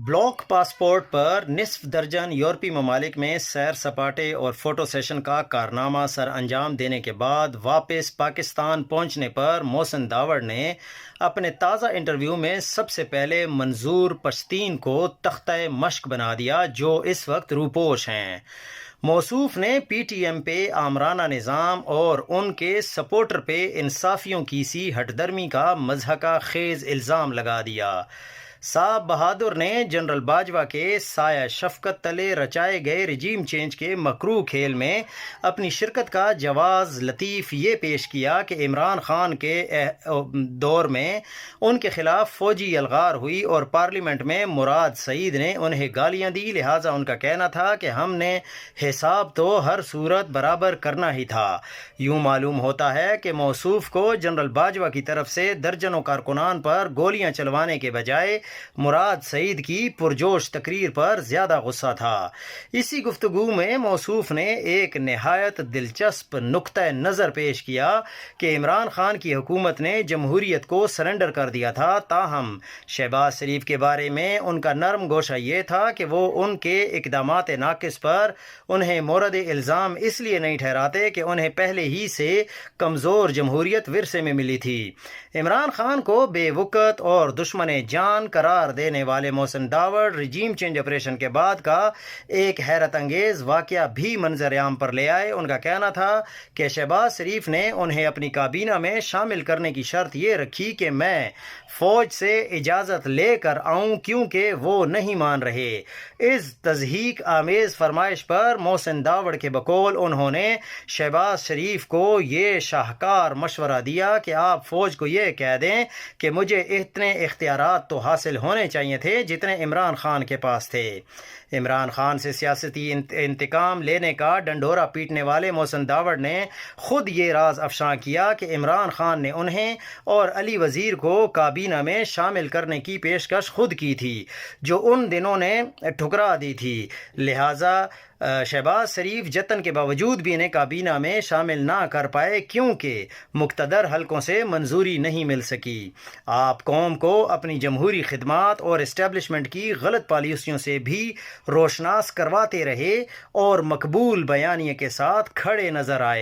Block passport پر نصف درجن یورپی ممالک میں سیر سپاٹے اور فوٹو سیشن کا کارنامہ سر انجام دینے کے بعد واپس پاکستان پہنچنے پر محسن داوڑ نے اپنے تازہ انٹرویو میں سب سے پہلے منظور پشتین کو تختہ مشق بنا دیا، جو اس وقت روپوش ہیں۔ موصوف نے پی ٹی ایم پہ آمرانہ نظام اور ان کے سپورٹر پہ انصافیوں کی سی ہٹ درمی کا مضحکہ خیز الزام لگا دیا۔ صاحب بہادر نے جنرل باجوہ کے سایہ شفقت تلے رچائے گئے رجیم چینج کے مکروہ کھیل میں اپنی شرکت کا جواز لطیف یہ پیش کیا کہ عمران خان کے دور میں ان کے خلاف فوجی یلغار ہوئی اور پارلیمنٹ میں مراد سعید نے انہیں گالیاں دی، لہٰذا ان کا کہنا تھا کہ ہم نے حساب تو ہر صورت برابر کرنا ہی تھا۔ یوں معلوم ہوتا ہے کہ موصوف کو جنرل باجوہ کی طرف سے درجنوں کارکنان پر گولیاں چلوانے کے بجائے مراد سعید کی پرجوش تقریر پر زیادہ غصہ تھا۔ اسی گفتگو میں موصوف نے ایک نہایت دلچسپ نقطہ نظر پیش کیا کہ عمران خان کی حکومت نے جمہوریت کو سرنڈر کر دیا تھا، تاہم شہباز شریف کے بارے میں ان کا نرم گوشہ یہ تھا کہ وہ ان کے اقدامات ناقص پر انہیں مورد الزام اس لیے نہیں ٹھہراتے کہ انہیں پہلے ہی سے کمزور جمہوریت ورثے میں ملی تھی۔ عمران خان کو بے وقت اور دشمن جان قرار دینے والے Mohsin Dawar regime change operation کے بعد کا ایک حیرت انگیز واقعہ بھی منظر عام پر لے آئے۔ ان کا کہنا تھا کہ شہباز شریف نے انہیں اپنی کابینہ میں شامل کرنے کی شرط یہ رکھی کہ میں فوج سے اجازت لے کر آؤں، کیونکہ وہ نہیں مان رہے۔ اس تضحیک آمیز فرمائش پر محسن داوڑ کے بقول انہوں نے شہباز شریف کو یہ شاہکار مشورہ دیا کہ آپ فوج کو یہ کہہ دیں کہ مجھے اتنے اختیارات تو حاصل ہونے چاہیے تھے جتنے عمران خان کے پاس تھے۔ عمران خان سے سیاسی انتقام لینے کا ڈنڈورا پیٹنے والے محسن داوڑ نے خود یہ راز افشاں کیا کہ عمران خان نے انہیں اور علی وزیر کو کابینہ میں شامل کرنے کی پیشکش خود کی تھی، جو ان دنوں نے ٹھکرا دی تھی، لہٰذا شہباز شریف جتن کے باوجود بھی انہیں کابینہ میں شامل نہ کر پائے کیونکہ مقتدر حلقوں سے منظوری نہیں مل سکی۔ آپ قوم کو اپنی جمہوری خدمات اور اسٹیبلشمنٹ کی غلط پالیسیوں سے بھی روشناس کرواتے رہے اور مقبول بیانیے کے ساتھ کھڑے نظر آئے۔